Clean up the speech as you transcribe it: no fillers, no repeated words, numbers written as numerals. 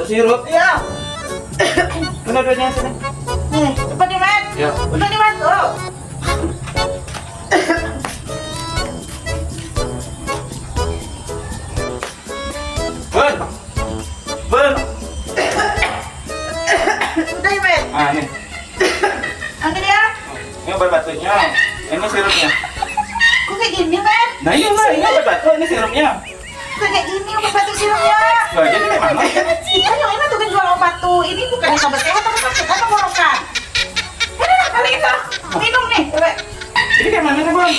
sirup. Iya. Mana duitnya sini? Nih, cepat nih, Mat. Ya. Udah nih, Mat. Oh. Bun. Bun. Udah nih, Mat. Ah, ini. Ambil ya. Ini obat batuknya. Ini sirupnya. Kok kayak gini, Mat? Nah, iya lah, ini obat batuk, ini sirupnya. Kok kayak gini obat batuk sirupnya? Wah, jadi kayak mana? Iya, yang ini tuh kan jual obat tuh. Ini bukan obat sehat, tapi sakit apa tenggorokan. Kali itu minum nih, coba. Jadi kayak mana sih, Bun?